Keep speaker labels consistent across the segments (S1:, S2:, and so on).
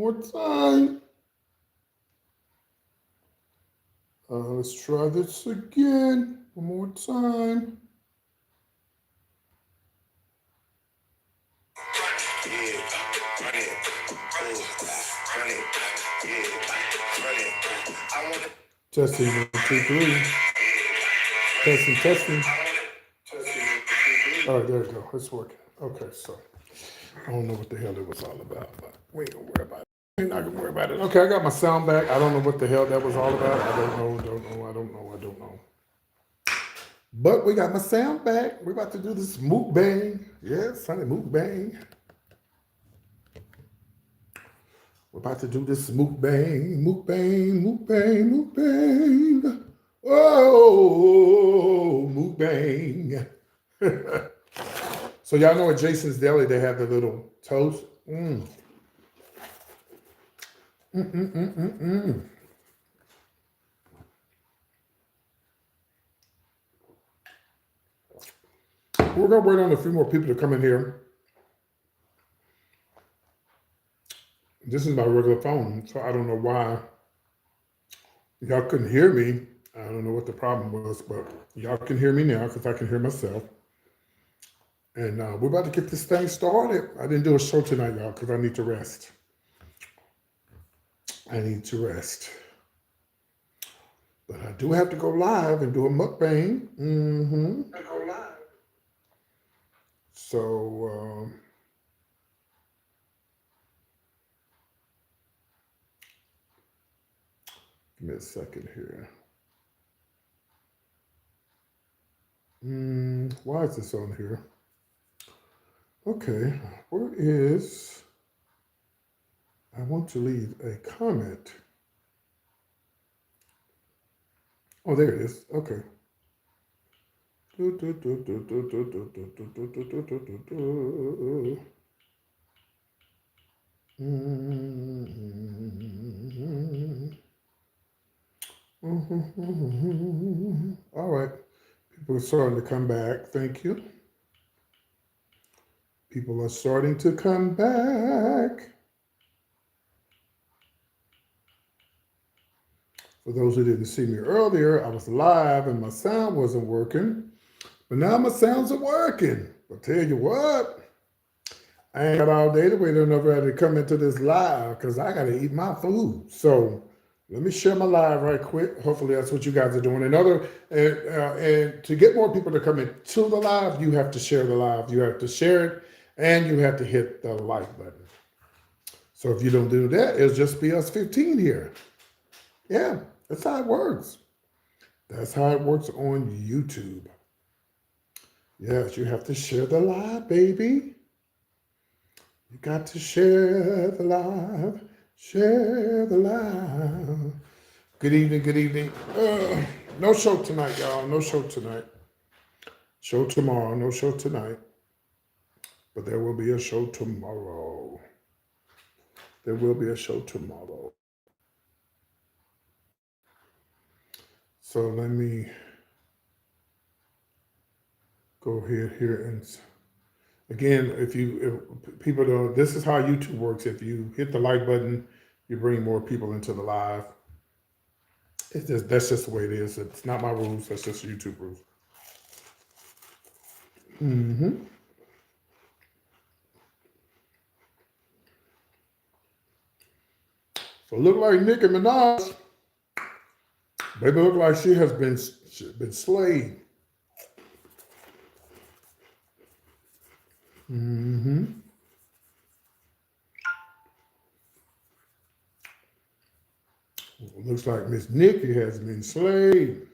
S1: more time. Let's try this again. One more time. Testing 1, 2, 3. Testing, testing. All right, there we go. It's working. Okay, so I don't know what the hell it was all about, but we ain't gonna worry about it. We're not gonna worry about it. Okay, I got my sound back. I don't know what the hell that was all about. I don't know. But we got my sound back. We're about to do this mukbang. Yes, honey, mukbang. We're about to do this mukbang. Oh, mukbang. So y'all know at Jason's Deli, they have the little toast. We're gonna wait on a few more people to come in here. This is my regular phone, so I don't know why y'all couldn't hear me. I don't know what the problem was, but y'all can hear me now because I can hear myself. And we're about to get this thing started. I didn't do a show tonight, y'all, because I need to rest. But I do have to go live and do a mukbang. So, give me a second here. Why is this on here? Okay, where is... I want to leave a comment. Oh, there it is. Okay. All right. People are starting to come back. Thank you. People are starting to come back. For those who didn't see me earlier, I was live and my sound wasn't working. But now my sounds are working. I'll tell you what, I ain't got all day to wait on nobody to come into this live because I got to eat my food. So let me share my live right quick. Hopefully that's what you guys are doing. And to get more people to come into the live, you have to share the live. You have to share it and you have to hit the like button. So if you don't do that, it'll just be us 15 here. Yeah, that's how it works. That's how it works on YouTube. Yes, you have to share the live, baby. You got to share the live. Share the live. Good evening, good evening. No show tonight, y'all. No show tonight. Show tomorrow, no show tonight. But there will be a show tomorrow. There will be a show tomorrow. So let me go ahead here and again, if people don't, this is how YouTube works. If you hit the like button, you bring more people into the live. That's just the way it is. It's not my rules. That's just YouTube rules. So look like Nicki Minaj. Baby look like she has been slayed. Looks like Miss Nicki has been slayed.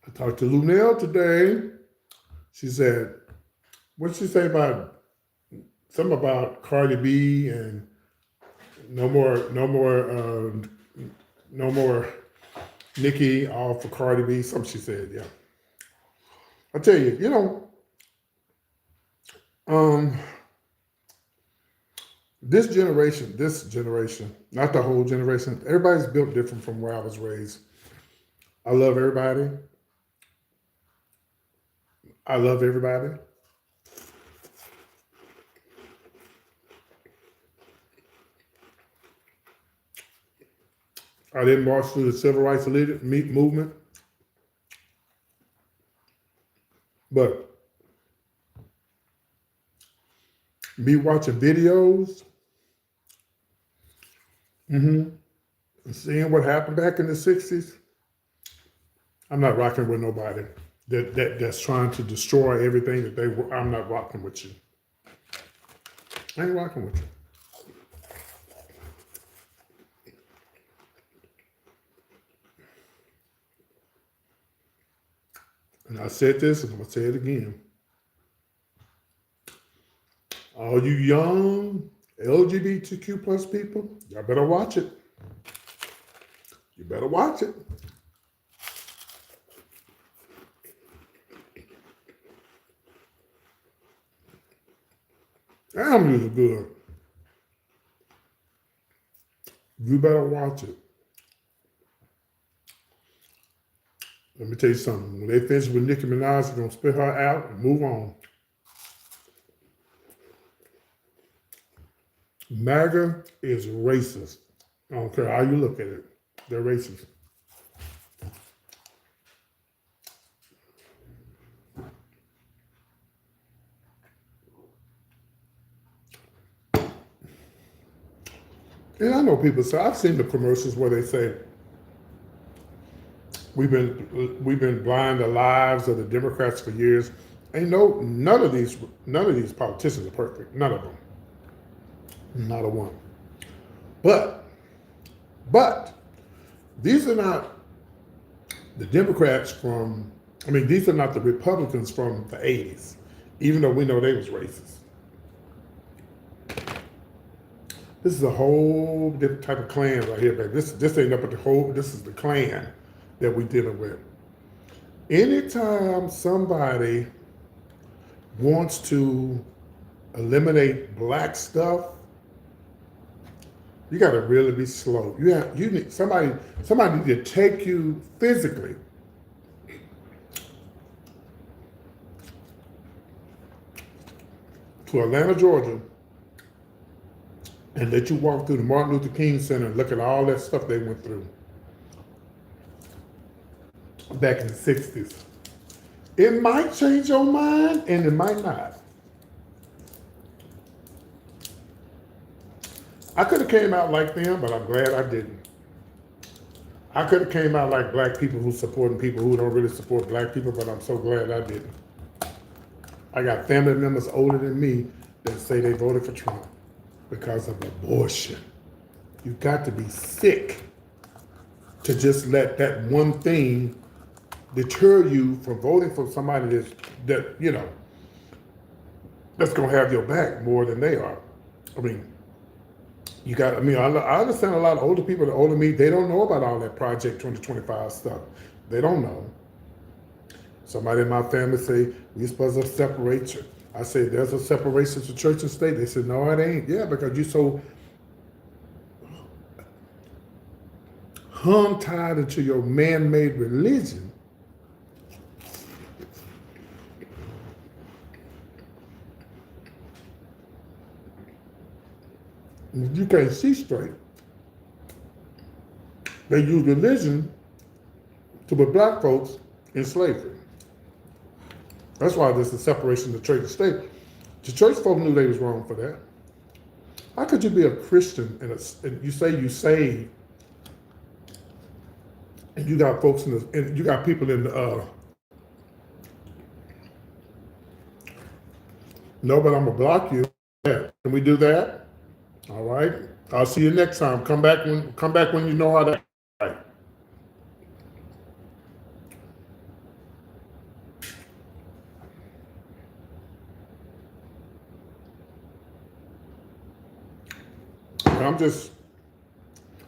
S1: I talked to Lunell today. She said, what'd she say about something about Cardi B and no more Nicki, all for Cardi B. Something she said, yeah. I tell you, this generation, not the whole generation, everybody's built different from where I was raised. I love everybody. I didn't march through the civil rights movement, but me watching videos and seeing what happened back in the 60s, I'm not rocking with nobody that's trying to destroy everything that they were. I'm not rocking with you. I ain't rocking with you. And I said this, and I'm going to say it again. All you young LGBTQ plus people, y'all better watch it. You better watch it. Damn, you good. You better watch it. Let me tell you something. When they finish with Nicki Minaj, they're going to spit her out and move on. MAGA is racist. I don't care how you look at it. They're racist. And I know people say, I've seen the commercials where they say, we've been blind to lives of the Democrats for years. Ain't none of these politicians are perfect. None of them. Not a one. But these are not the Democrats these are not the Republicans from the 80s, even though we know they was racist. This is a whole different type of clan right here, baby. This ain't up at this is the clan that we dealing with. Anytime somebody wants to eliminate black stuff, you got to really be slow. You need somebody need to take you physically to Atlanta, Georgia, and let you walk through the Martin Luther King Center and look at all that stuff they went through back in the 60s. It might change your mind and it might not. I could have came out like them, but I'm glad I didn't. I could have came out like black people who supporting people who don't really support black people, but I'm so glad I didn't. I got family members older than me that say they voted for Trump because of abortion. You got to be sick to just let that one thing deter you from voting for somebody that's gonna have your back more than they are. I understand a lot of older people that are older than me, they don't know about all that Project 2025 stuff. They don't know. Somebody in my family say, we're supposed to separate you. I say, there's a separation to church and state. They said, no, it ain't. Yeah, because you're so tied into your man-made religion. You can't see straight. They use religion to put black folks in slavery. That's why there's a separation of church and state. The church folk knew they was wrong for that. How could you be a Christian and you say you saved, and you got folks and you got people in the no, but I'm gonna block you. Yeah. Can we do that? All right. I'll see you next time. Come back when you know how to. Right.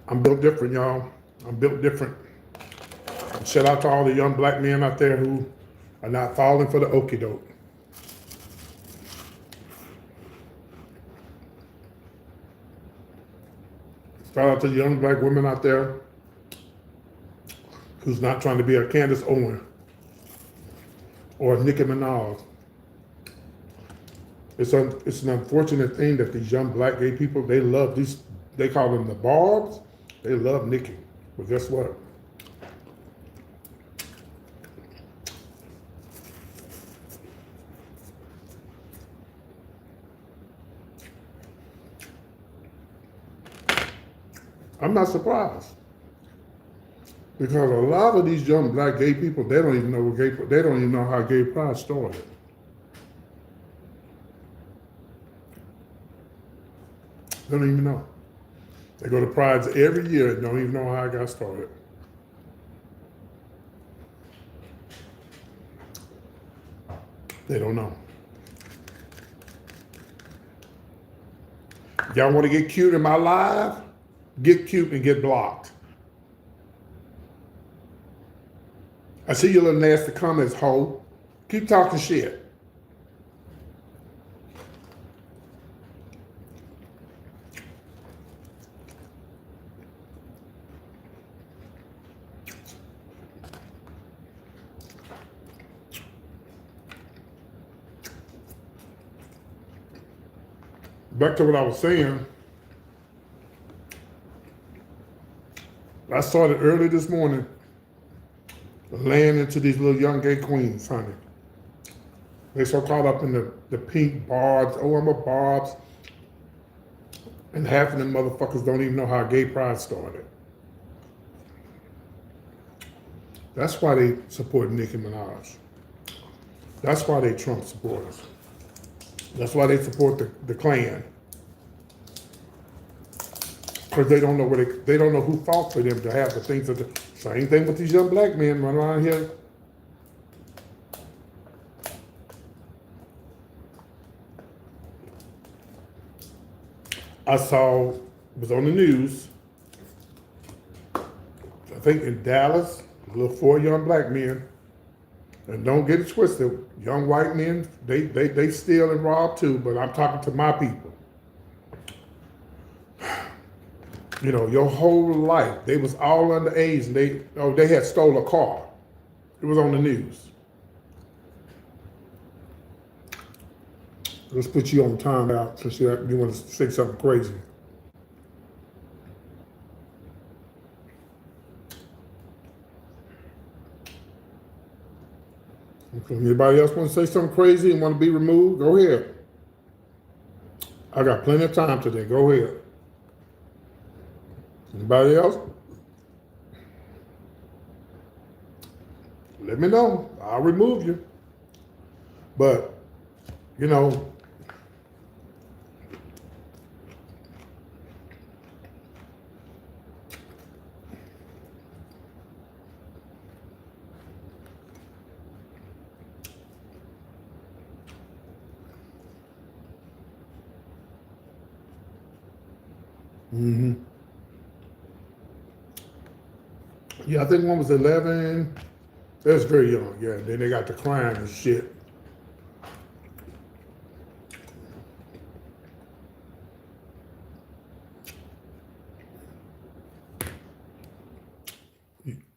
S1: I'm built different, y'all. I'm built different. Shout out to all the young black men out there who are not falling for the okie doke. Shout out to the young black women out there who's not trying to be a Candace Owen or a Nicki Minaj. It's an unfortunate thing that these young black gay people, they love these, they call them the Barbs, they love Nicki. But guess what? I'm not surprised. Because a lot of these young black gay people, they don't even know what they don't even know how gay pride started. They don't even know. They go to prides every year and don't even know how it got started. They don't know. Y'all want to get cute in my live? Get cute and get blocked. I see your little nasty comments, ho. Keep talking shit. Back to what I was saying. I started early this morning laying into these little young gay queens, honey. They so caught up in the pink barbs. Oh, I'm a barbs. And half of them motherfuckers don't even know how gay pride started. That's why they support Nicki Minaj. That's why they Trump supporters. That's why they support the Klan. Because they don't know they don't know who fought for them to have the things that same thing with these young black men running around here. I saw, it was on the news, I think in Dallas, little 4 young black men, and don't get it twisted, young white men, they steal and rob too, but I'm talking to my people. You know, your whole life, they was all underage and they had stole a car. It was on the news. Let's put you on timeout since you want to say something crazy. Okay. Anybody else want to say something crazy and want to be removed? Go ahead. I got plenty of time today. Go ahead. Anybody else? Let me know. I'll remove you. But, you know, yeah, I think one was 11. That's very young, yeah. Then they got the crime and shit.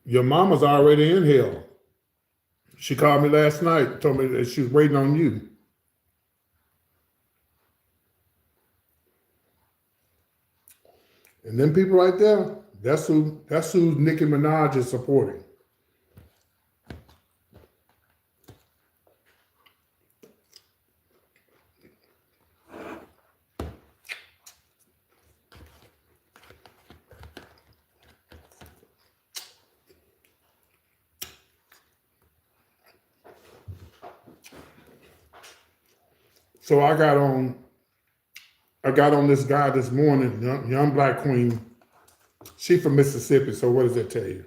S1: Your mama's already in hell. She called me last night, told me that she was waiting on you. And them people right there, that's who Nicki Minaj is supporting. So I got on this guy this morning, young black queen. She from Mississippi, so what does that tell you?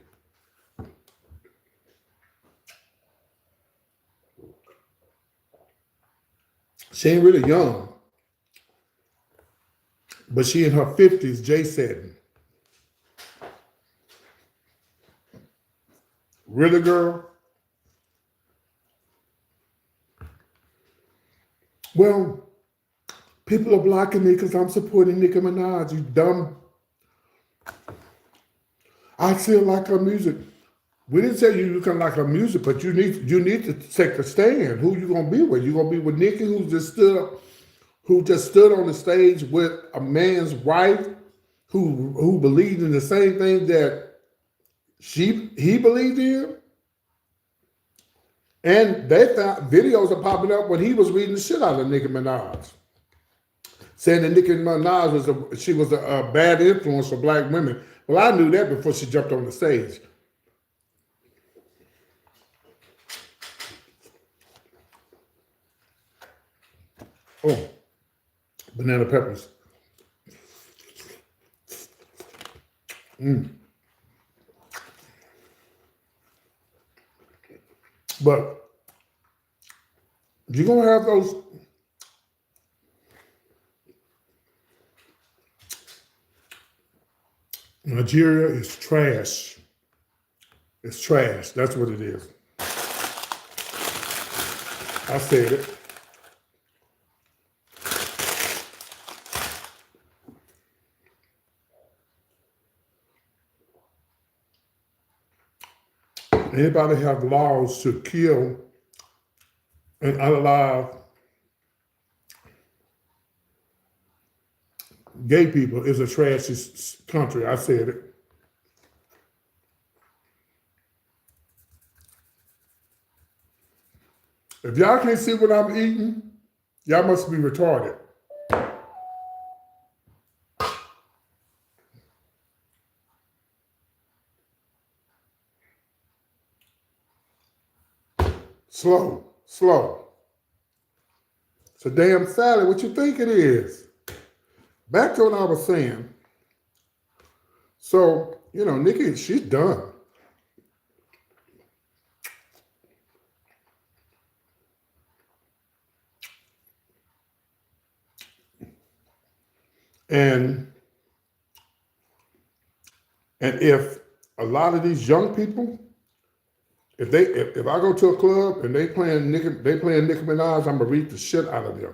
S1: She ain't really young, but she in her 50s, Jay said. Really, girl? Well, people are blocking me because I'm supporting Nicki Minaj, you dumb. I still like her music. We didn't say you can like her music, but you need to take a stand. Who you gonna be with? You gonna be with Nicki, who just stood on the stage with a man's wife who believed in the same thing that he believed in. And they found videos are popping up when he was reading the shit out of Nicki Minaj, saying that Nicki Minaj was a bad influence for black women. Well, I knew that before she jumped on the stage. Oh, banana peppers. But you're going to have those. Nigeria is trash. It's trash. That's what it is. I said it. Anybody have laws to kill and unalive gay people is a trashy country. I said it. If y'all can't see what I'm eating, y'all must be retarded. Slow, slow. It's a damn salad. What you think it is? Back to what I was saying. So, you know, Nicki, she's done. And if a lot of these young people, if I go to a club and they playing Nicki Minaj, I'm gonna read the shit out of them.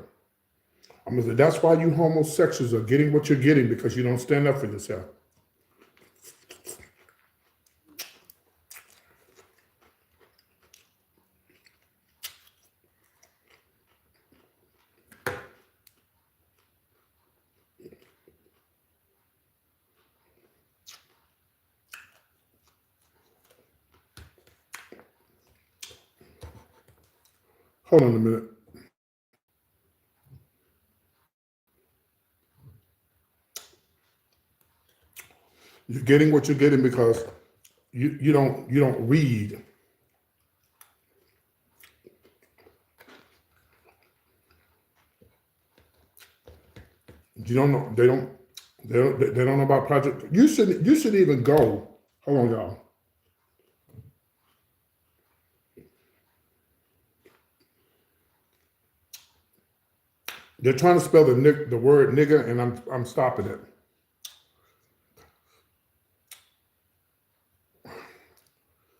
S1: I'm gonna say that's why you homosexuals are getting what you're getting, because you don't stand up for yourself. Hold on a minute. You're getting what you're getting because you don't read. You don't know. They don't know about Project. You should even go. Hold on, y'all. They're trying to spell the word nigga, and I'm stopping it.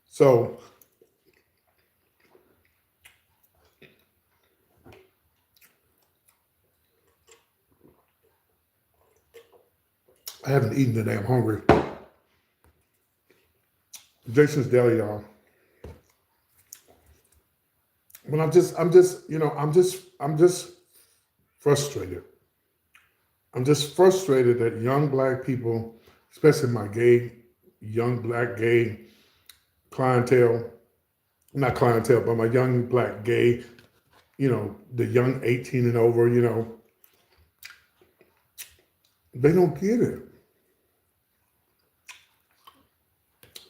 S1: So I haven't eaten today. I'm hungry. Jason's Deli, y'all. But I'm just frustrated. I'm just frustrated that young black people, especially my young black gay clientele, not clientele, but my young black gay, the young 18 and over, they don't get it.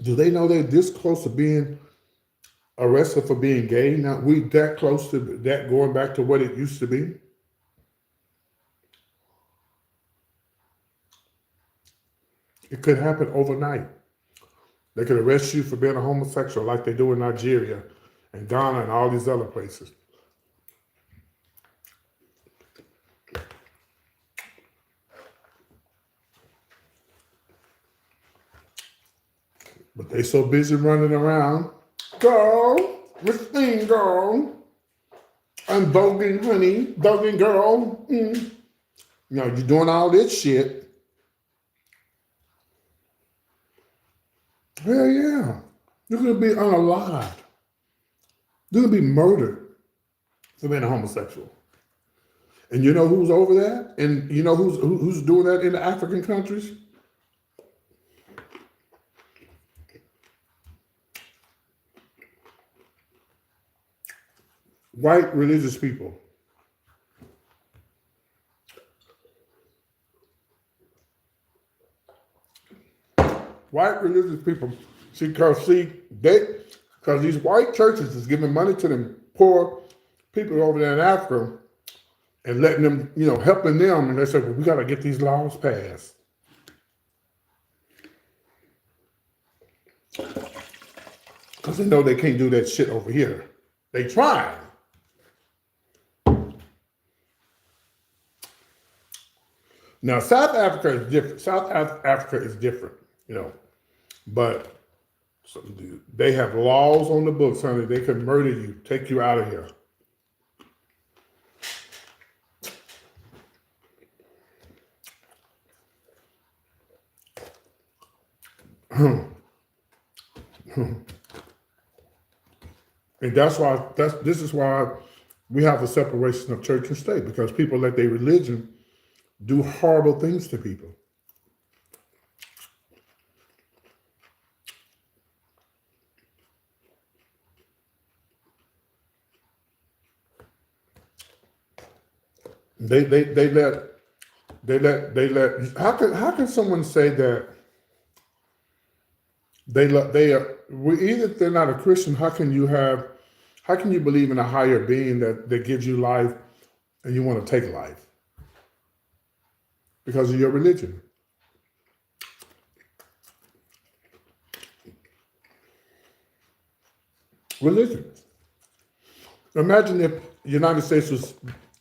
S1: Do they know they're this close to being arrested for being gay? Now, we that close to that, going back to what it used to be? It could happen overnight. They could arrest you for being a homosexual like they do in Nigeria and Ghana and all these other places. But they so busy running around. Girl, Miss Thing girl. I'm voguing, honey. Voguing, girl. You're doing all this shit. Hell yeah. You're going to be unalived. You're going to be murdered for being a homosexual. And you know who's over that? And you know who's doing that in the African countries? white religious people. White religious people. Because these white churches is giving money to them poor people over there in Africa and letting them, helping them. And they said, well, we got to get these laws passed. Because they know they can't do that shit over here. They try. Now, South Africa is different. South Africa is different, but they have laws on the books, honey. They can murder you, take you out of here. And this is why we have a separation of church and state, because people let their religion do horrible things to people. They let how can someone say that if they're not a Christian, how can you believe in a higher being that gives you life and you want to take life? Because of your religion. Religion. Imagine if the United States was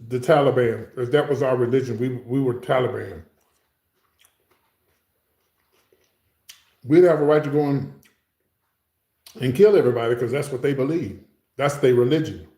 S1: the Taliban, if that was our religion, we were Taliban. We'd have a right to go and kill everybody because that's what they believe. That's their religion.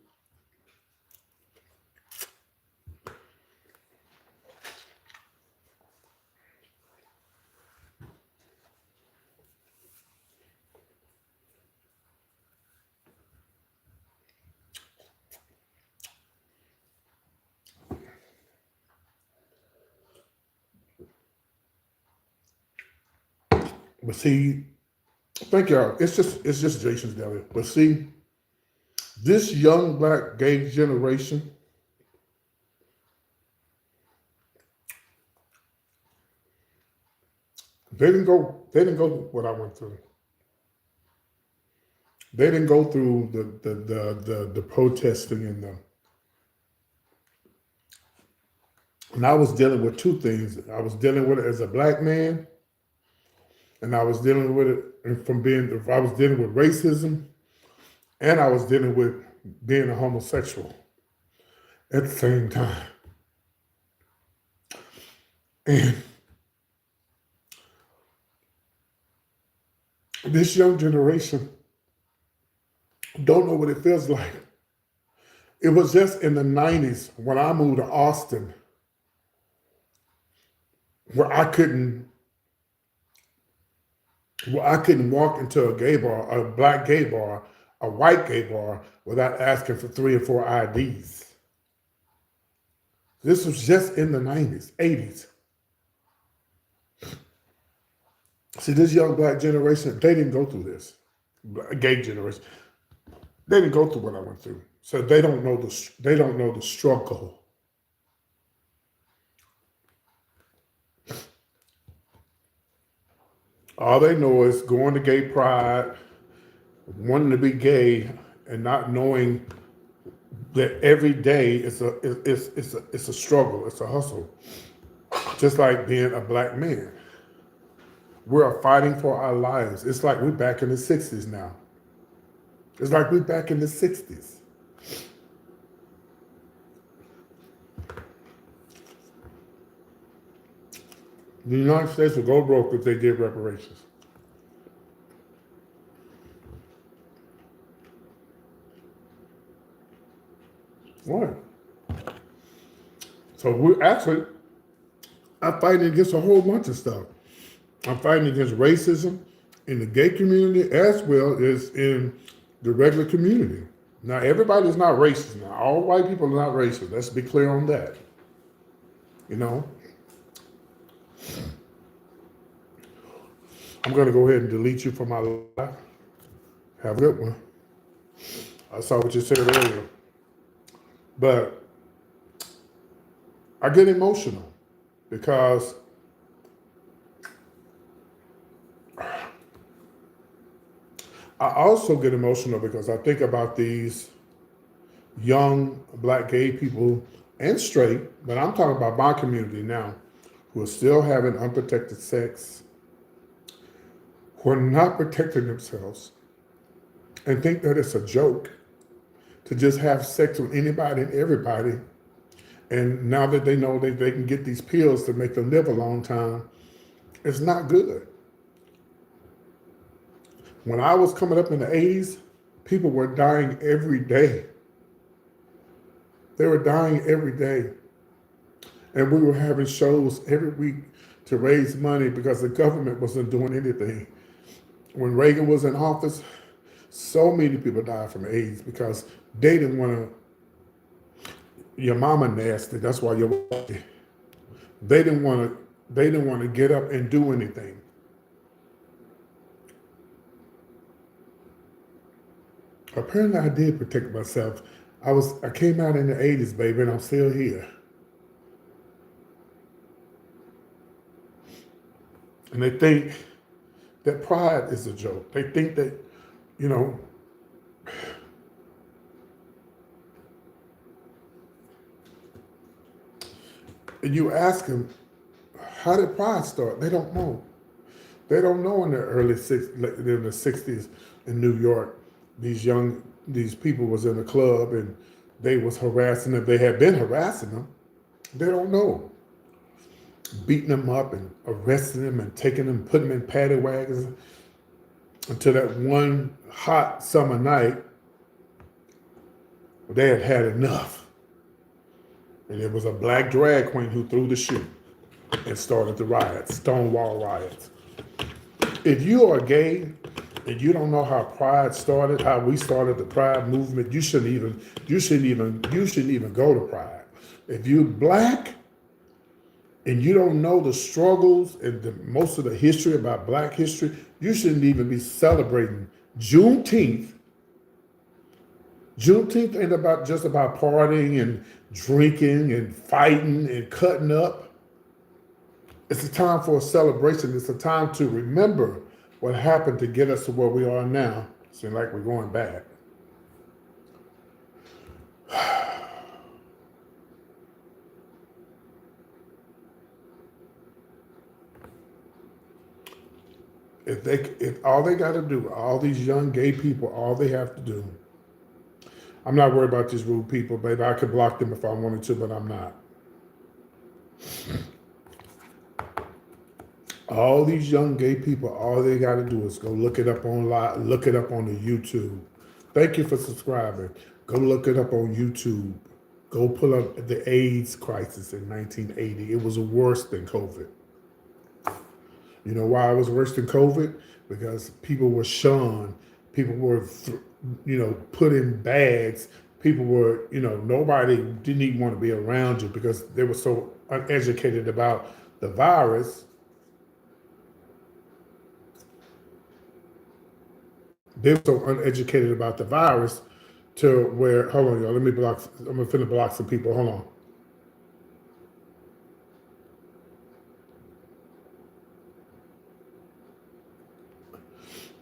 S1: But see, thank y'all. It's just Jason's deli. But see, this young black gay generation, they didn't go through what I went through. They didn't go through the protesting and I was dealing with two things. I was dealing with it as a black man. And I was dealing with it I was dealing with racism, and I was dealing with being a homosexual at the same time. And this young generation don't know what it feels like. It was just in the 90s when I moved to Austin where I couldn't walk into a gay bar, a black gay bar, a white gay bar without asking for 3 or 4 IDs. This was just in the 90s, 80s. See, this young black generation, they didn't go through this. Gay generation, they didn't go through what I went through. So they don't know the struggle. All they know is going to gay pride, wanting to be gay, and not knowing that every day it's a struggle, it's a hustle. Just like being a black man. We're fighting for our lives. It's like we're back in the 60s now. It's like we're back in the 60s. The United States will go broke if they give reparations. What? So I'm fighting against a whole bunch of stuff. I'm fighting against racism in the gay community as well as in the regular community. Now, everybody's not racist now. All white people are not racist. Let's be clear on that. I'm going to go ahead and delete you from my life. Have a good one. I saw what you said earlier. But I get emotional because I also get emotional because I think about these young black gay people and straight, but I'm talking about my community now, who are still having unprotected sex, who are not protecting themselves, and think that it's a joke to just have sex with anybody and everybody. And now that they know that they can get these pills to make them live a long time, it's not good. When I was coming up in the 80s, people were dying every day. They were dying every day. And we were having shows every week to raise money because the government wasn't doing anything. When Reagan was in office, so many people died from AIDS because they didn't want to, your mama nasty, that's why you're, they didn't want to get up and do anything. Apparently I did protect myself. I came out in the 80s, baby, and I'm still here. And they think that pride is a joke. They think that, you know, and you ask them, how did pride start? They don't know. They don't know in the in the 60s in New York, these people was in a club and they was harassing them. They had been harassing them. They don't know. Beating them up and arresting them and taking them, putting them in paddy wagons until that one hot summer night, they had had enough. And it was a black drag queen who threw the shoe and started the riots, Stonewall riots. If you are gay and you don't know how pride started, how we started the pride movement, you shouldn't even go to pride. If you're black and you don't know the struggles and most of the history about black history, you shouldn't even be celebrating Juneteenth. Juneteenth ain't just about partying and drinking and fighting and cutting up. It's a time for a celebration. It's a time to remember what happened to get us to where we are now. Seems like we're going back. If all they got to do, all these young gay people, all they have to do, I'm not worried about these rude people, baby. I could block them if I wanted to, but I'm not. All these young gay people, all they got to do is go look it up online, look it up on the YouTube. Thank you for subscribing. Go look it up on YouTube. Go pull up the AIDS crisis in 1980. It was worse than COVID. You know why it was worse than COVID? Because people were shunned. People were, put in bags. People were, nobody didn't even want to be around you because they were so uneducated about the virus. They were so uneducated about the virus to where, hold on, y'all, I'm gonna finna block some people, hold on.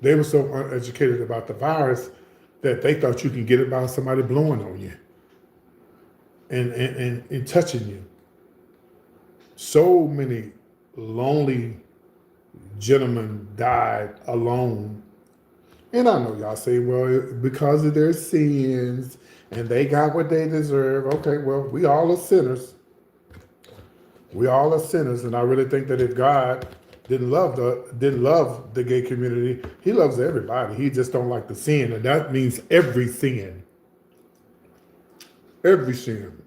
S1: They were so uneducated about the virus that they thought you could get it by somebody blowing on you and touching you. So many lonely gentlemen died alone. And I know y'all say, well, because of their sins and they got what they deserve. Okay, well, we all are sinners. We all are sinners. And I really think that if God didn't love the gay community, he loves everybody. He just don't like the sin. And that means every sin. Every sin.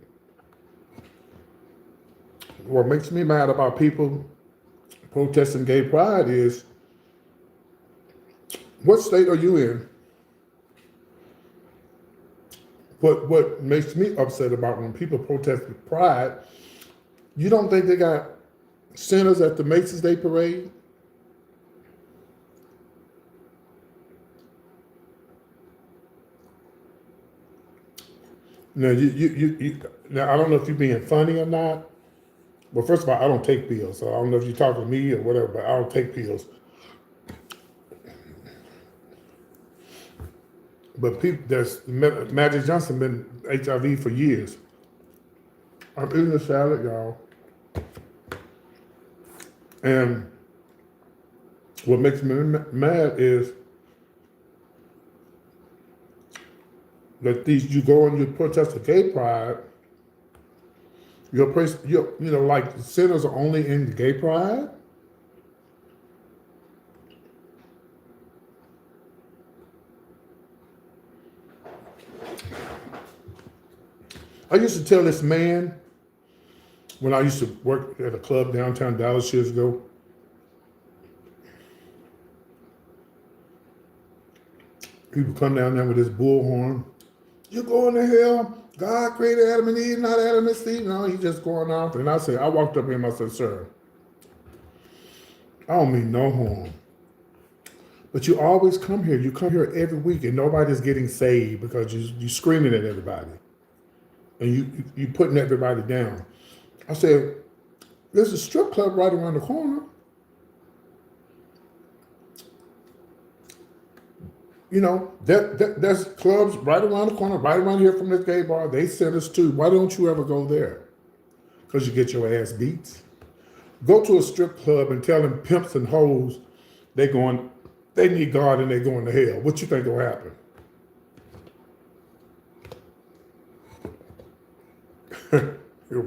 S1: What makes me mad about people protesting gay pride is, what state are you in? What makes me upset about when people protest pride, you don't think they got sinners at the Macy's Day Parade? Now, now I don't know if you're being funny or not. Well, first of all, I don't take pills, so I don't know if you're talking to me or whatever, but I don't take pills. But people, there's Magic Johnson been HIV for years. I'm eating a salad, y'all. And what makes me mad is that you go and you protest the gay pride. Like the sinners are only in the gay pride. I used to tell this man when I used to work at a club downtown Dallas years ago. He would come down there with his bullhorn. You're going to hell. God created Adam and Eve, not Adam and Steve. No, he's just going off. And I walked up to him, I said, sir, I don't mean no harm. But you always come here. You come here every week and nobody's getting saved because you're screaming at everybody. And you putting everybody down. I said, there's a strip club right around the corner. You know, there's clubs right around the corner, right around here from this gay bar. They sent us too. Why don't you ever go there? Because you get your ass beat. Go to a strip club and tell them pimps and hoes they need God and they going to hell. What you think will happen? You're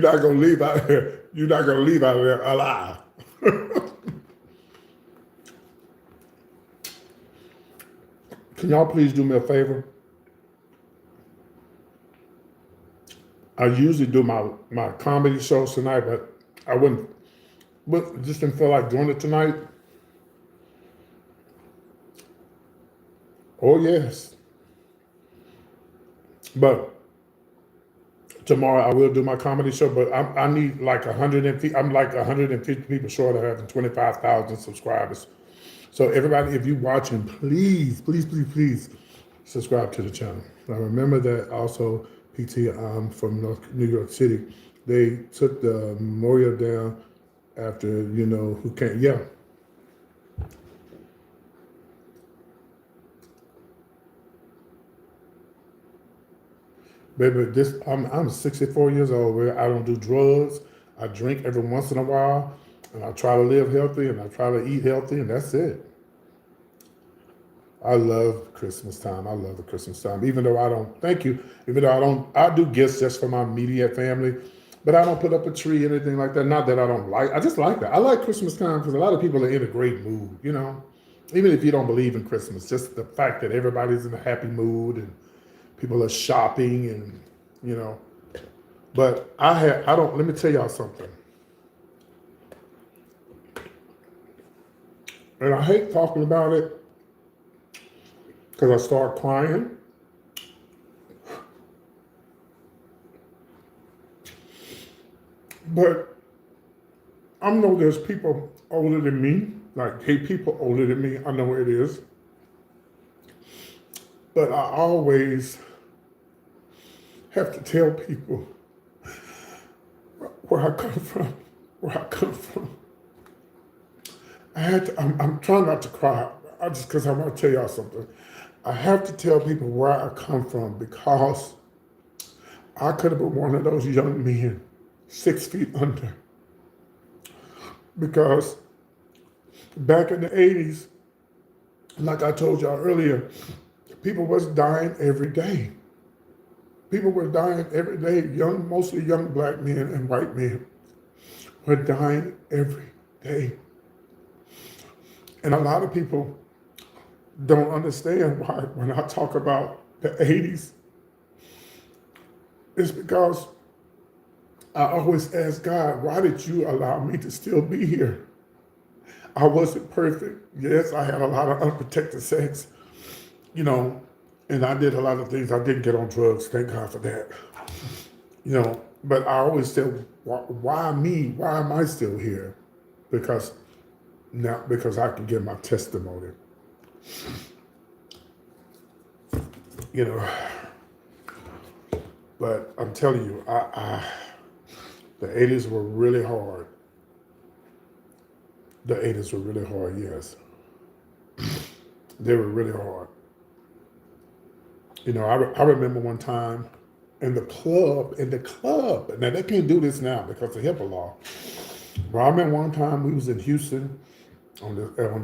S1: not gonna leave out here. You're not gonna leave out of there alive. Can y'all please do me a favor? I usually do my comedy shows tonight, but I just didn't feel like doing it tonight. Oh yes. But tomorrow I will do my comedy show, but I need like 150. I'm like 150 people short of having 25,000 subscribers. So everybody, if you're watching, please, please, please, please subscribe to the channel. Now remember that also, PT, I'm from New York City. They took the memorial down after, who can't, yeah. Baby, I'm 64 years old. I don't do drugs. I drink every once in a while, and I try to live healthy, and I try to eat healthy, and that's it. I love Christmas time. I love the Christmas time. Even though I do gifts just for my immediate family, but I don't put up a tree or anything like that. Not that I don't like, I just like that. I like Christmas time because a lot of people are in a great mood, Even if you don't believe in Christmas, just the fact that everybody's in a happy mood and people are shopping and, but let me tell y'all something. And I hate talking about it because I start crying. But I know there's people older than me, like gay people older than me. I know it is. But I always have to tell people where I come from. I'm trying not to cry, because I want to tell y'all something. I have to tell people where I come from because I could have been one of those young men, 6 feet under. Because back in the 80s, like I told y'all earlier, people was dying every day. People were dying every day. Mostly young black men and white men were dying every day. And a lot of people don't understand why when I talk about the 80s, it's because I always ask God, why did you allow me to still be here? I wasn't perfect. Yes, I had a lot of unprotected sex, and I did a lot of things. I didn't get on drugs, thank God for that. But I always said, why me? Why am I still here? Because I can give my testimony. you know. But I'm telling you, the 80s were really hard. The 80s were really hard, yes. They were really hard. You know, I remember one time in the club, now they can't do this now because of HIPAA law. But I remember one time we was in Houston on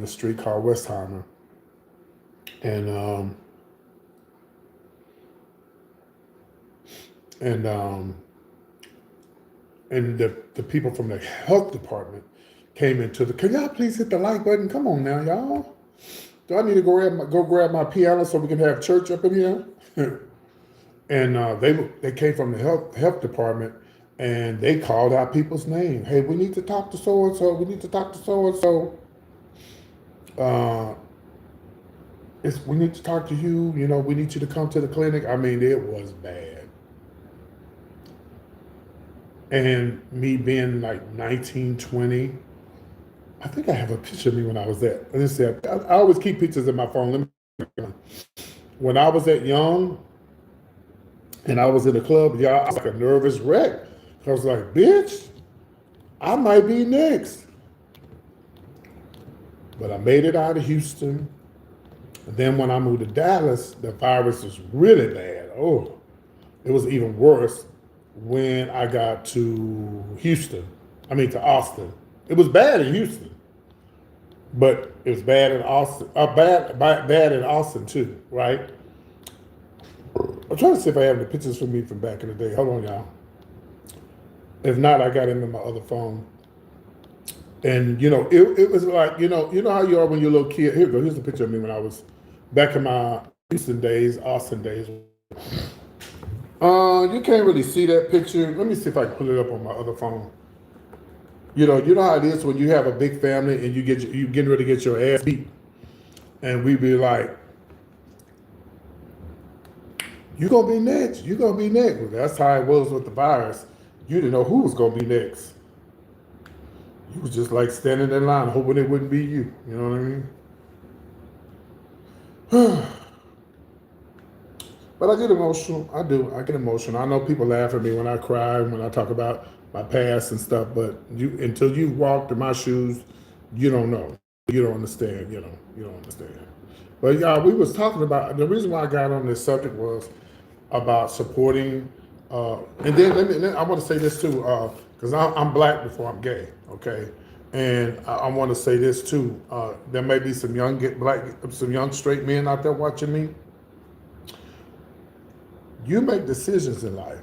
S1: the street called Westheimer. And the people from the health department came into can y'all please hit the like button? Come on now, y'all. Do I need to go grab my piano so we can have church up in here? And they came from the health department and they called out people's name. Hey, we need to talk to so and so. We need to talk to so and so. We need to talk to you. You know, we need you to come to the clinic. I mean, it was bad. And me being like 19, 20, I think I have a picture of me when I was there. Let's see, I always keep pictures in my phone. When I was that young and I was in the club, y'all, I was like a nervous wreck. I was like, bitch, I might be next. But I made it out of Houston. And then when I moved to Dallas, the virus was really bad. Oh, it was even worse when I got to to Austin. It was bad in Houston, but it was bad in Austin. Bad in Austin too, right? I'm trying to see if I have any pictures from me from back in the day. Hold on, y'all. If not, I got them in my other phone. And you know, it was like, you know how you are when you're a little kid. Here we go. Here's a picture of me when I was back in my Austin days. You can't really see that picture. Let me see if I can pull it up on my other phone. You know how it is when you have a big family and you getting ready to get your ass beat, and we be like, "You gonna be next? You gonna be next?" Well, that's how it was with the virus. You didn't know who was gonna be next. You was just like standing in line, hoping it wouldn't be you. You know what I mean? But I get emotional. I do. I get emotional. I know people laugh at me when I cry, when I talk about my past and stuff. But until you walked in my shoes, you don't know. You don't understand. You don't understand. But y'all, we was talking about, the reason why I got on this subject was about supporting. And then I want to say this too, because I'm black before I'm gay. Okay. And I want to say this too. There may be some young straight men out there watching me. You make decisions in life.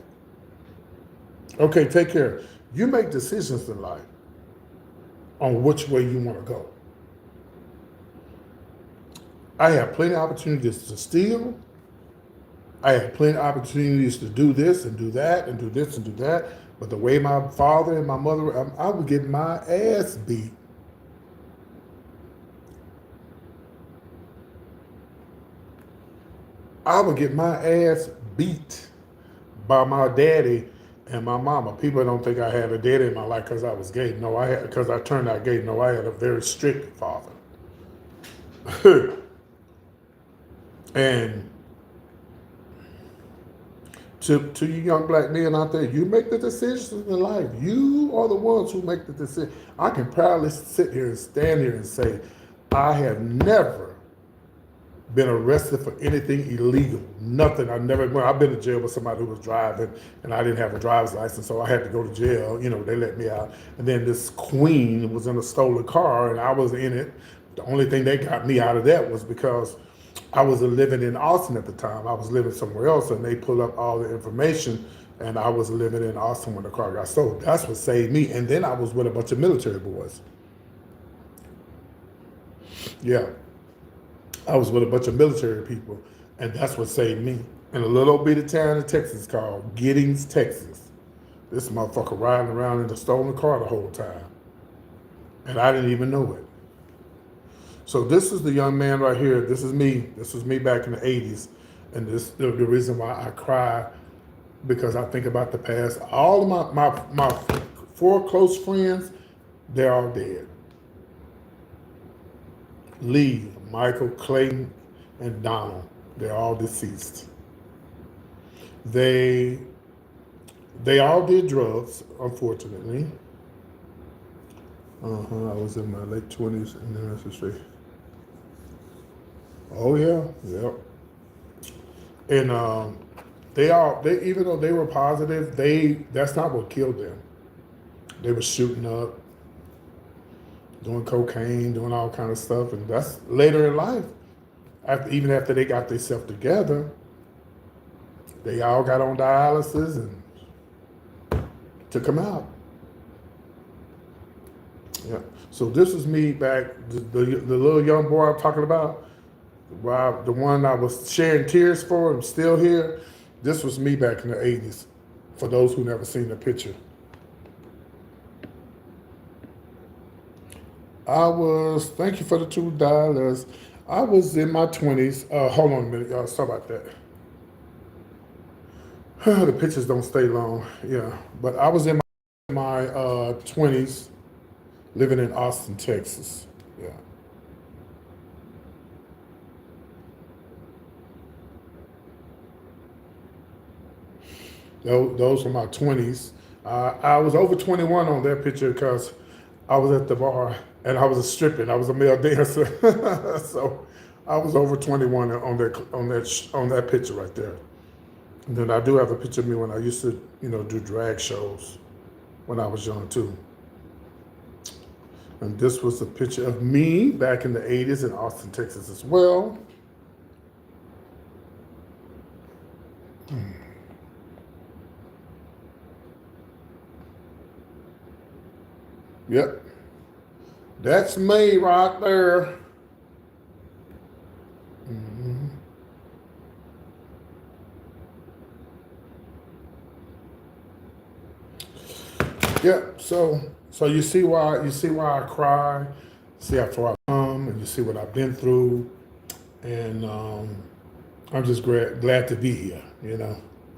S1: Okay, take care. You make decisions in life on which way you want to go. I have plenty of opportunities to steal. I had plenty of opportunities to do this and do that and do this and do that. But the way my father and my mother, I would get my ass beat. I would get my ass beat by my daddy and my mama. People don't think I had a daddy in my life because I was gay. No, because I turned out gay. No, I had a very strict father. And to you young black men out there, you make the decisions in life. You are the ones who make the decision. I can proudly sit here and stand here and say, I have never been arrested for anything illegal. Nothing. I've been to jail with somebody who was driving and I didn't have a driver's license, so I had to go to jail. You know, they let me out. And then this queen was in a stolen car and I was in it. The only thing they got me out of that was because I was living in Austin at the time. I was living somewhere else and they pulled up all the information and I was living in Austin when the car got stolen. That's what saved me. And then I was with a bunch of military boys. Yeah. I was with a bunch of military people, and that's what saved me. In a little bitty town in Texas called Giddings, Texas. This motherfucker riding around in a stolen car the whole time. And I didn't even know it. So this is the young man right here. This is me. This was me back in the 80s. And this the reason why I cry, because I think about the past. All of my 4 close friends, they're all dead. Lee, Michael, Clayton, and Donald. They're all deceased. They all did drugs, unfortunately. I was in my late 20s in the industry. Oh yeah, yep. And they even though they were positive, that's not what killed them. They were shooting up, doing cocaine, doing all kind of stuff, and that's later in life. Even after they got themselves together, they all got on dialysis and took them out. Yeah. So this is me back, the little young boy I'm talking about, the one I was sharing tears for. I'm still here. This was me back in the 80s, for those who never seen the picture. Thank you for the $2. I was in my 20s. Hold on a minute, y'all. Sorry about that. The pictures don't stay long. Yeah. But I was in my 20s, living in Austin, Texas. Yeah. Those were my 20s. I was over 21 on that picture because I was at the bar and I was stripping. I was a male dancer, so I was over 21 on that picture right there. And then I do have a picture of me when I used to, do drag shows when I was young too. And this was a picture of me back in the 80s in Austin, Texas as well. Yep. That's me right there. Yeah, so you see why I cry, see how far I've come, and you see what I've been through, and I'm just glad to be here,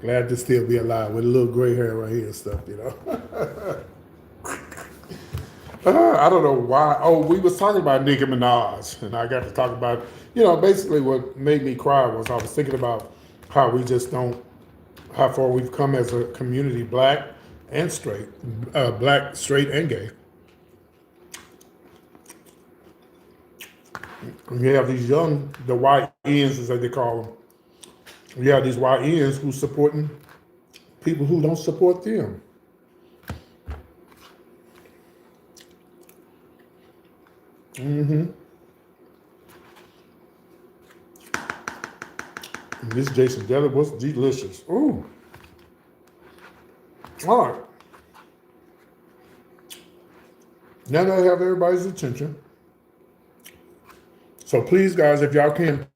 S1: glad to still be alive with a little gray hair right here and stuff, I don't know why. Oh, we was talking about Nicki Minaj, and I got to talk about, basically what made me cry was I was thinking about how we just don't, how far we've come as a community, black and straight, black, straight, and gay. And you have these the YNs, as they call them. You have these YNs who supporting people who don't support them. And this Jason Deli was delicious. Ooh. All right. Now that I have everybody's attention. So please, guys, if y'all can,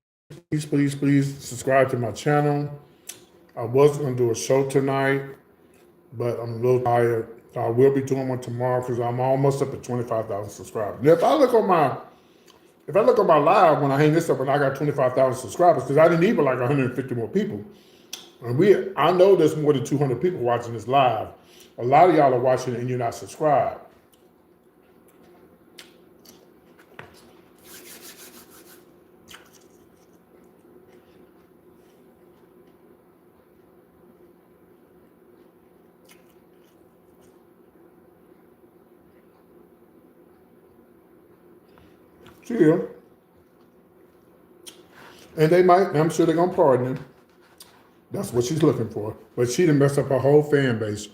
S1: please subscribe to my channel. I was going to do a show tonight, but I'm a little tired. I will be doing one tomorrow because I'm almost up at 25,000 subscribers. Now, if I look on my live when I hang this up and I got 25,000 subscribers, because I didn't need but like 150 more people. And I know there's more than 200 people watching this live. A lot of y'all are watching it and you're not subscribed. Yeah. And I'm sure they're going to pardon him. That's what she's looking for. But she done messed up her whole fan base.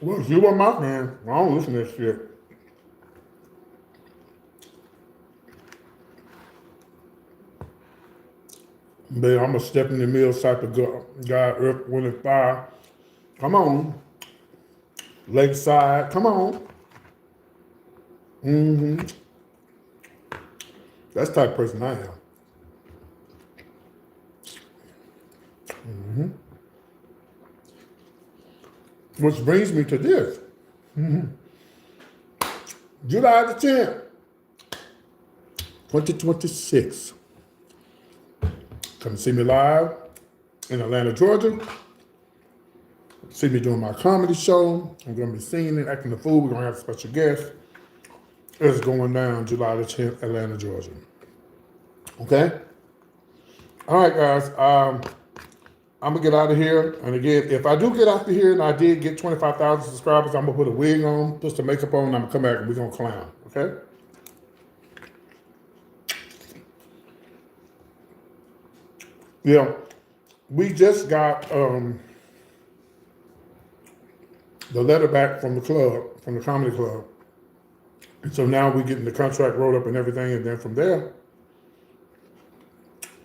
S1: Well, if you were my fan, I don't listen to this shit. But I'm a step in the middle type of guy, Earth, Wind, and Fire. Come on. Lakeside, come on. That's the type of person I am. Which brings me to this. July the 10th, 2026. Come see me live in Atlanta, Georgia. See me doing my comedy show. I'm going to be singing and acting the fool. We're going to have a special guest. It's going down July the 10th, Atlanta, Georgia. Okay? All right, guys. I'm gonna get out of here. And again, if I do get out of here and I did get 25,000 subscribers, I'm gonna put a wig on, put some makeup on, and I'm gonna come back and we're gonna clown. Okay? Yeah. We just got the letter back from the club, from the comedy club. And so now we're getting the contract rolled up and everything, and then from there,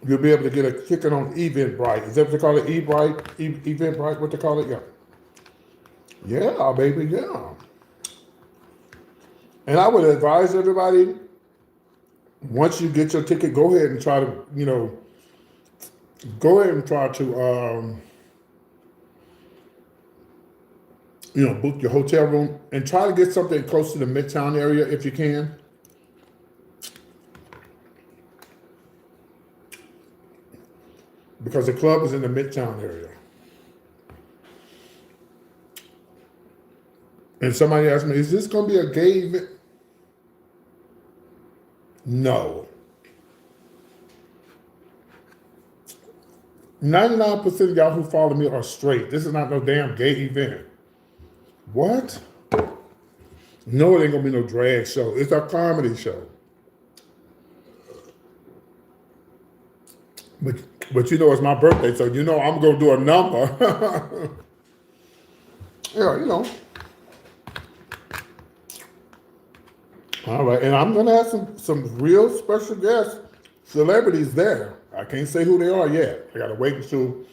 S1: you'll be able to get a ticket on Eventbrite. Is that what they call it? Eventbrite, what they call it? Yeah. Yeah, baby, yeah. And I would advise everybody, once you get your ticket, go ahead and try to, go ahead and try to, book your hotel room and try to get something close to the Midtown area if you can. Because the club is in the Midtown area. And somebody asked me, is this going to be a gay event? No. 99% of y'all who follow me are straight. This is not no damn gay event. What? No, it ain't going to be no drag show. It's a comedy show. But it's my birthday, so I'm going to do a number. Yeah, All right, and I'm going to have some real special guests, celebrities there. I can't say who they are yet. I got to wait until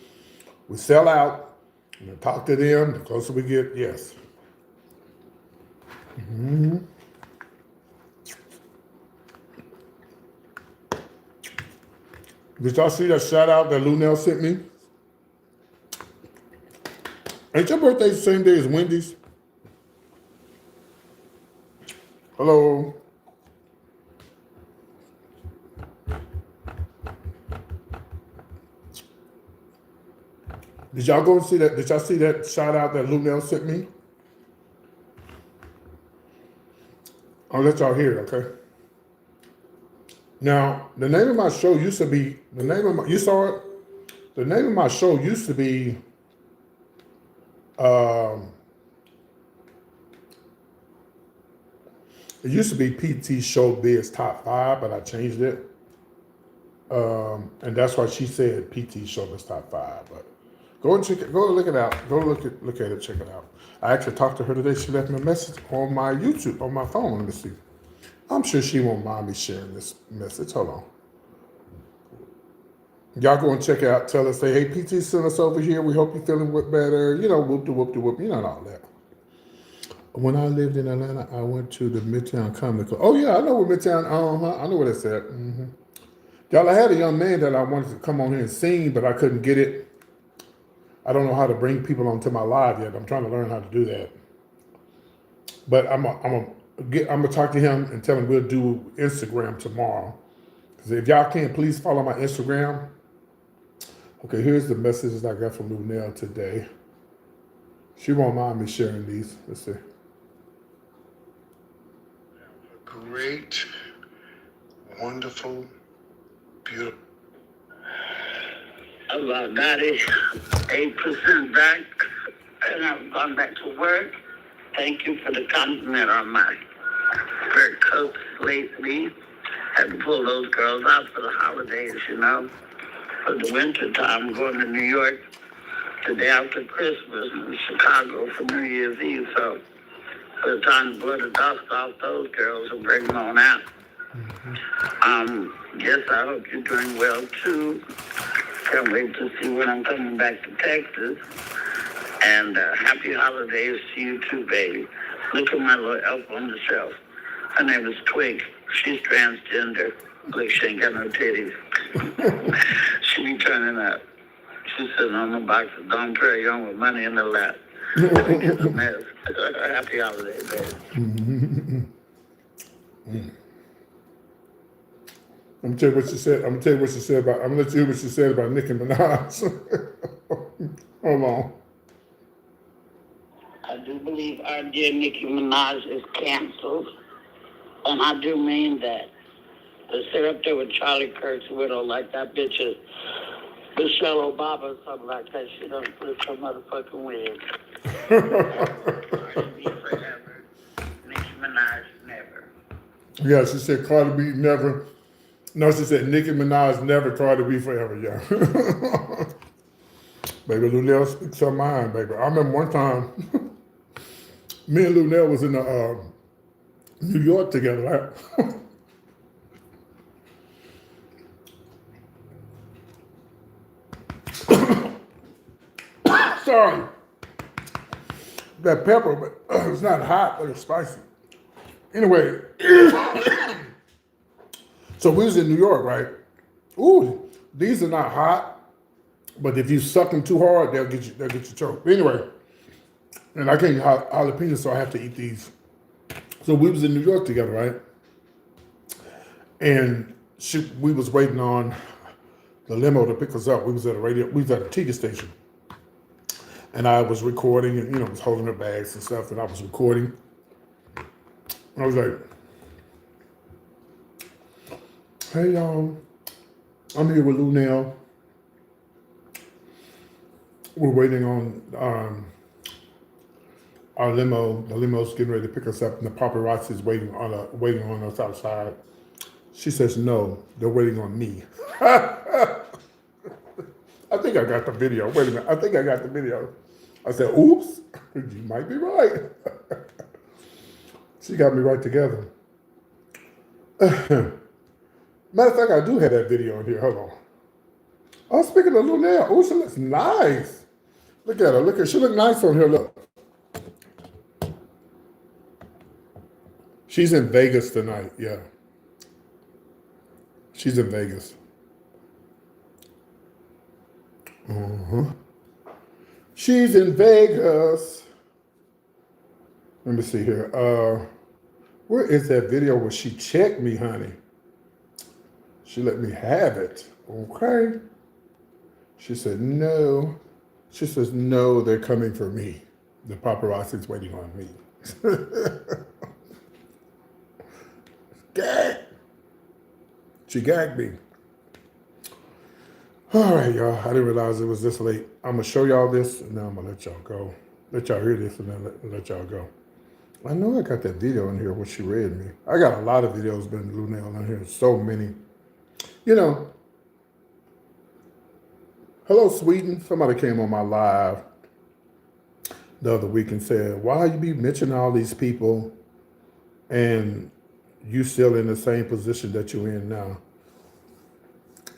S1: we sell out and talk to them. The closer we get, yes. Mm-hmm. Did y'all see that shout out that Lunell sent me? Ain't your birthday the same day as Wendy's? Hello. Did y'all go and see that? Did y'all see that shout out that Lunell sent me? I'll let y'all hear it, okay? Now, the name of my show used to be, you saw it? The name of my show used to be, it used to be PT Showbiz Top 5, but I changed it. And that's why she said PT Showbiz Top 5. But go and check it, go look it out. Go look at it, check it out. I actually talked to her today. She left me a message on my YouTube, on my phone. Let me see. I'm sure she won't mind me sharing this message. Hold on. Y'all go and check it out. Tell her, say, hey, PT sent us over here. We hope you're feeling better. Whoop-de-whoop-de-whoop. You know, and all that. When I lived in Atlanta, I went to the Midtown Comedy Club. Oh, yeah, I know where Midtown, I know where that's at. Mm-hmm. Y'all, I had a young man that I wanted to come on here and sing, but I couldn't get it. I don't know how to bring people onto my live yet. I'm trying to learn how to do that. But I'm gonna talk to him and tell him we'll do Instagram tomorrow. Because if y'all can, please follow my Instagram. Okay, here's the messages I got from Lunell today. She won't mind me sharing these. Let's see.
S2: Great, wonderful, beautiful.
S3: I got it 8% back, and I've gone back to work. Thank you for the compliment on my fur coats lately. Had to pull those girls out for the holidays, For the winter time, going to New York the day after Christmas and Chicago for New Year's Eve. So by the time to blow the dust off those girls and bring them on out. Yes, I hope you're doing well too. Can't wait to see when I'm coming back to Texas. And happy holidays to you too, baby. Look at my little elf on the shelf. Her name is Twig. She's transgender. Look, she ain't got no titties. She be turning up. She's sitting on the box of Don Perignon with money in her lap. It's a mess. Happy holidays, baby.
S1: I'm gonna tell you what she said. I'm gonna let you hear what she said about Nicki Minaj. Hold on.
S3: I do believe our dear Nicki Minaj is canceled. And I do mean that. To sit up there with Charlie Kirk's widow like that bitch is Michelle Obama or something like that. She done put her motherfucking wig. Cardi B forever. Nicki Minaj never.
S1: Yeah, she said Cardi B never. No, she said Nicki Minaj never, Cardi B forever. Yeah. Baby, Lunell speaks her mind, baby. I remember one time, me and Lunell was in New York together, right? Sorry. That pepper, but it's not hot, but it's spicy. Anyway, so we was in New York, right? Ooh, these are not hot, but if you suck them too hard, they'll get you choked. Anyway, and I can't eat jalapenos, so I have to eat these. So we was in New York together, right? And we was waiting on the limo to pick us up. We was at a TV station. And I was recording and, was holding her bags and stuff, and I was recording. I was like, hey, y'all, I'm here with Lunell. We're waiting on our limo. The limo's getting ready to pick us up, and the paparazzi's waiting on us outside. She says, no, they're waiting on me. I think I got the video. Wait a minute. I think I got the video. I said, oops, you might be right. She got me right together. Matter of fact, I do have that video in here. Hold on. Oh, speaking of Lunell, oh, she looks nice. Look at her. Look at, she look nice on here. Look. She's in Vegas tonight. Yeah. She's in Vegas. She's in Vegas. Let me see here. Where is that video where she checked me, honey? She let me have it. Okay. She said, no. She says, no, they're coming for me. The paparazzi's waiting on me. Gag. She gagged me. All right, y'all. I didn't realize it was this late. I'm going to show y'all this, and then I'm going to let y'all go. Let y'all hear this, and then let y'all go. I know I got that video in here where she read me. I got a lot of videos been Lunell in here. So many. Hello, Sweden. Somebody came on my live the other week and said, why you be mentioning all these people and you still in the same position that you're in now?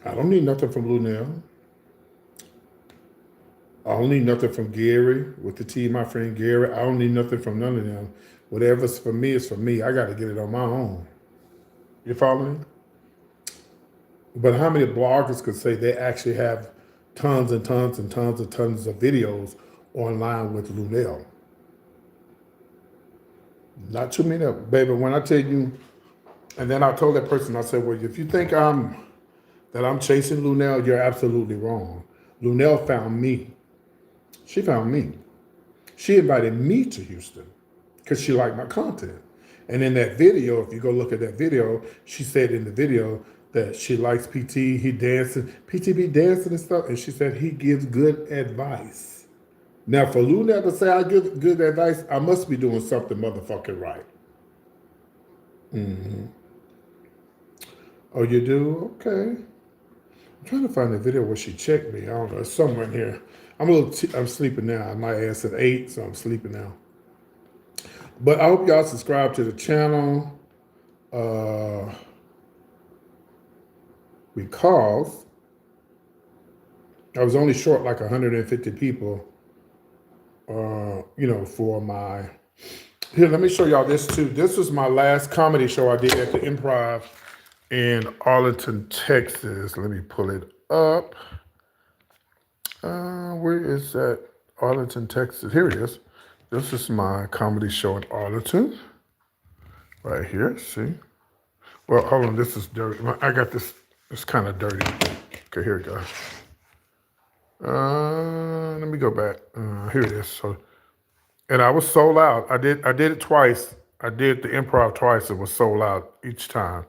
S1: I don't need nothing from Lunell. I don't need nothing from Gary with the T, my friend Gary. I don't need nothing from none of them. Whatever's for me is for me. I got to get it on my own. You follow me? But how many bloggers could say they actually have tons and tons and tons and tons of videos online with Lunell? Not too many, baby. When I tell you, and then I told that person, I said, well, if you think I'm chasing Lunell, you're absolutely wrong. Lunell found me. She found me. She invited me to Houston because she liked my content. And in that video, if you go look at that video, she said in the video that she likes PT, he dancing, PT be dancing and stuff, and she said he gives good advice. Now for Lunell to say I give good advice, I must be doing something motherfucking right. Oh, you do? Okay. I'm trying to find the video where she checked me. I don't know, it's somewhere in here. I'm sleeping now. My ass at 8, so I'm sleeping now. But I hope y'all subscribe to the channel. Because I was only short like 150 people, for my, here, let me show y'all this too. This was my last comedy show I did at the Improv in Arlington, Texas. Let me pull it up. Where is that? Arlington, Texas. Here it is. This is my comedy show in Arlington. Right here, see? Well, hold on, this is dirty. I got this, it's kind of dirty. Okay, here it goes. Let me go back. Here it is. So, and I was sold out. I did it twice. I did the Improv twice. It was sold out each time.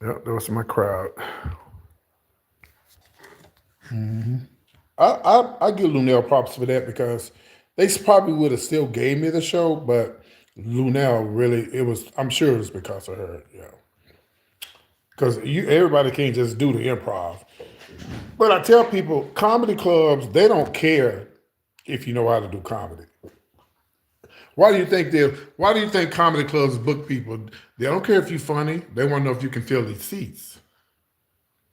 S1: Yep, that was my crowd. I give Lunell props for that because they probably would have still gave me the show, but Lunell really, it was, I'm sure it was because of her, yeah. Because everybody can't just do the improv. But I tell people, comedy clubs, they don't care if you know how to do comedy. Why do you think comedy clubs book people? They don't care if you're funny. They want to know if you can fill these seats.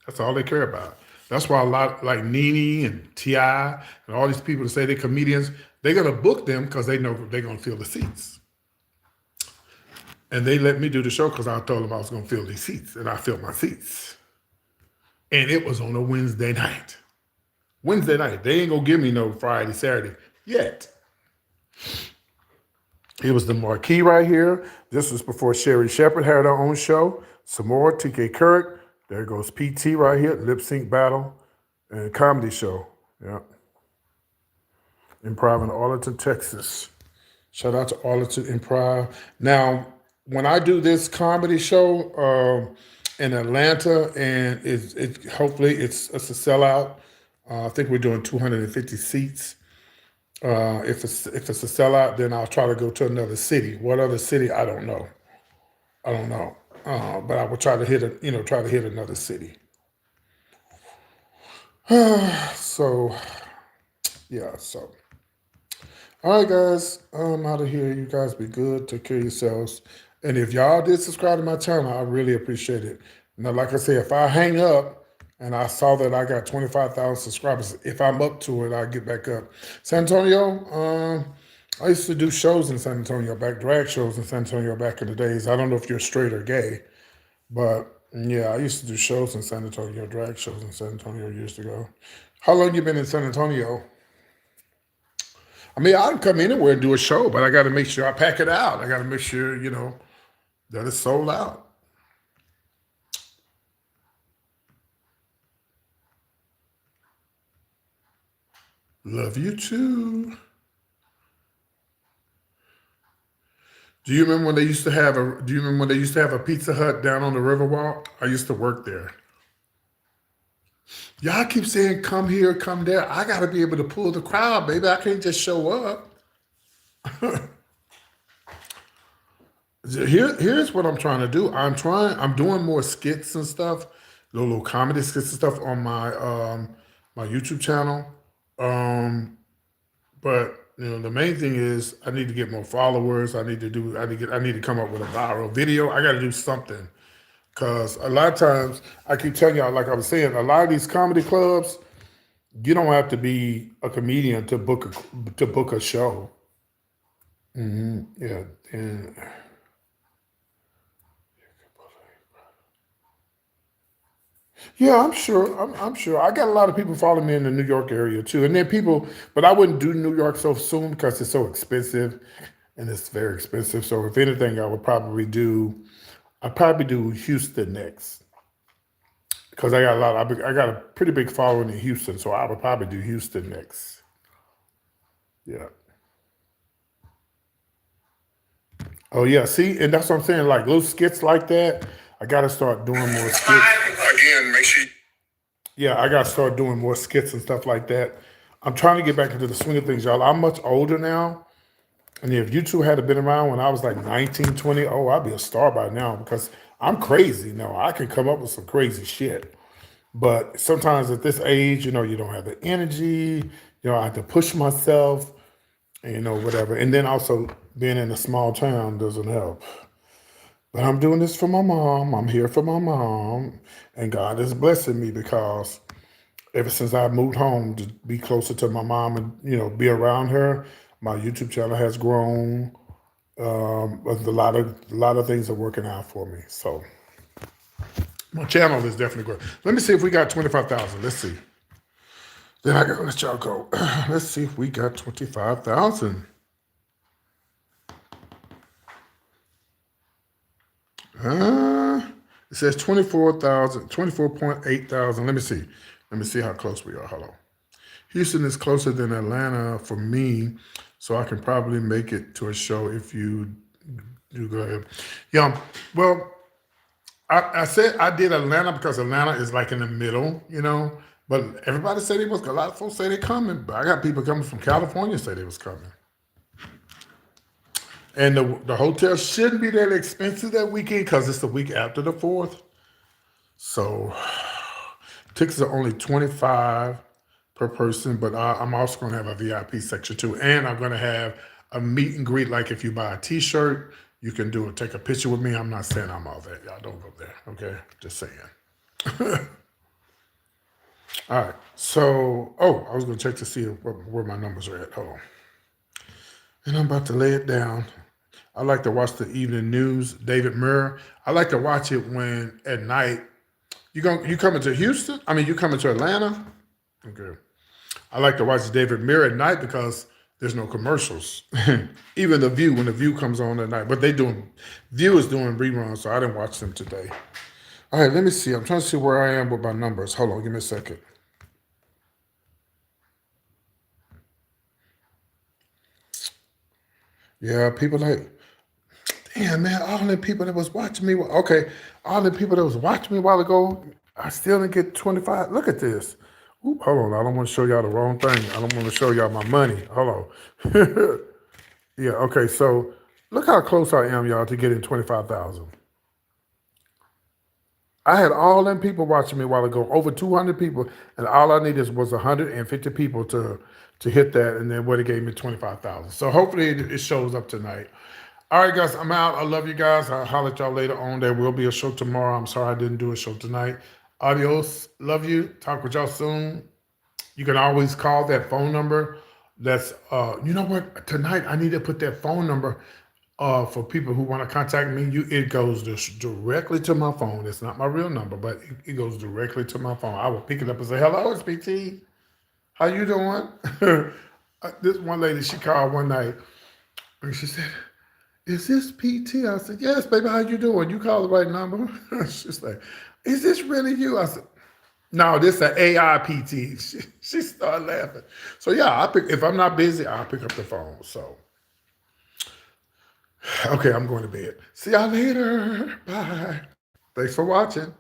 S1: That's all they care about. That's why a lot like Nene and T.I. and all these people that say they're comedians, they're gonna book them because they know they're gonna fill the seats. And they let me do the show because I told them I was gonna fill these seats, and I filled my seats. And it was on a Wednesday night. Wednesday night. They ain't gonna give me no Friday, Saturday yet. It was the marquee right here. This was before Sherry Shepherd had her own show. Some more, TK Kirk. There goes PT right here, lip sync battle and comedy show. Yeah. Improv in Arlington, Texas. Shout out to Arlington Improv. Now, when I do this comedy show in Atlanta, and hopefully it's a sellout. I think we're doing 250 seats. If it's a sellout, then I'll try to go to another city. What other city? I don't know. But I will try to hit another city. So yeah. So all right, guys. I'm out of here. You guys be good. Take care of yourselves. And if y'all did subscribe to my channel, I really appreciate it. Now, like I said, if I hang up and I saw that I got 25,000 subscribers, if I'm up to it, I'll get back up. San Antonio, I used to do shows in San Antonio, drag shows in San Antonio back in the days. I don't know if you're straight or gay, but yeah, I used to do shows in San Antonio, drag shows in San Antonio years ago. How long you been in San Antonio? I mean, I can come anywhere and do a show, but I got to make sure I pack it out. I got to make sure, that it's sold out. Love you too. Do you remember when they used to have a Pizza Hut down on the Riverwalk? I used to work there. Y'all keep saying come here, come there. I gotta be able to pull the crowd, baby. I can't just show up. Here's what I'm trying to do. I'm doing more skits and stuff, little comedy skits and stuff on my YouTube channel. But the main thing is I need to get more followers. I need to come up with a viral video. I got to do something because a lot of times I keep telling y'all, like I was saying, a lot of these comedy clubs, you don't have to be a comedian to book a show. Yeah, and yeah, I'm sure. I'm sure. I got a lot of people following me in the New York area too, and then people. But I wouldn't do New York so soon because it's so expensive, and it's very expensive. So if anything, I'd probably do Houston next because I got a pretty big following in Houston, so I would probably do Houston next. Yeah. Oh yeah. See, and that's what I'm saying. Like little skits like that, I got to start doing more skits.
S2: Again, make sure.
S1: Yeah, I got to start doing more skits and stuff like that. I'm trying to get back into the swing of things, y'all. I'm much older now. And if you two had been around when I was like 19, 20, oh, I'd be a star by now because I'm crazy. No, I can come up with some crazy shit. But sometimes at this age, you don't have the energy. I have to push myself, and, whatever. And then also being in a small town doesn't help. But I'm doing this for my mom. I'm here for my mom. And God is blessing me because ever since I moved home to be closer to my mom and, be around her, my YouTube channel has grown. But a lot of things are working out for me. So my channel is definitely growing. Let me see if we got 25,000. Let's see. Then I gotta let y'all go. Let's see if we got 25,000. It says 24,000, 24.8 thousand. Let me see. Let me see how close we are. Hello. Houston is closer than Atlanta for me, so I can probably make it to a show if you do go ahead. Yeah, well, I said I did Atlanta because Atlanta is like in the middle, But everybody said they was. A lot of folks say they coming. But I got people coming from California say they was coming. And the hotel shouldn't be that expensive that weekend because it's the week after the 4th. So tickets are only $25 per person, but I'm also going to have a VIP section too. And I'm going to have a meet and greet. Like if you buy a t-shirt, you can take a picture with me. I'm not saying I'm all that. Y'all don't go there. Okay. Just saying. All right. So, I was going to check to see where my numbers are at. Hold on. And I'm about to lay it down. I like to watch the evening news, David Muir. I like to watch it when at night. You coming to Houston? I mean, you coming to Atlanta? Okay. I like to watch David Muir at night because there's no commercials. Even The View, when The View comes on at night. But View is doing reruns, so I didn't watch them today. All right, let me see. I'm trying to see where I am with my numbers. Hold on, give me a second. Yeah, people like, damn, man, all the people that was watching me. Okay, all the people that was watching me a while ago, I still didn't get 25. Look at this. Ooh, hold on, I don't want to show y'all the wrong thing. I don't want to show y'all my money. Hold on. Yeah, okay, so look how close I am, y'all, to getting 25,000. I had all them people watching me a while ago, over 200 people, and all I needed was 150 people to hit that, and then what it gave me 25,000. So hopefully it shows up tonight. All right, guys, I'm out. I love you guys. I'll holler at y'all later on. There will be a show tomorrow. I'm sorry I didn't do a show tonight. Adios. Love you. Talk with y'all soon. You can always call that phone number. That's you know what? Tonight I need to put that phone number for people who want to contact me. It goes directly to my phone. It's not my real number, but it goes directly to my phone. I will pick it up and say, "Hello, it's PT. How you doing?" This one lady, she called one night and she said, "Is this PT?" I said, "Yes, baby. How you doing? You called the right number." She's like, "Is this really you?" I said, "No, this is an AI PT." She started laughing. So yeah, if I'm not busy, I'll pick up the phone. So okay, I'm going to bed. See y'all later. Bye. Thanks for watching.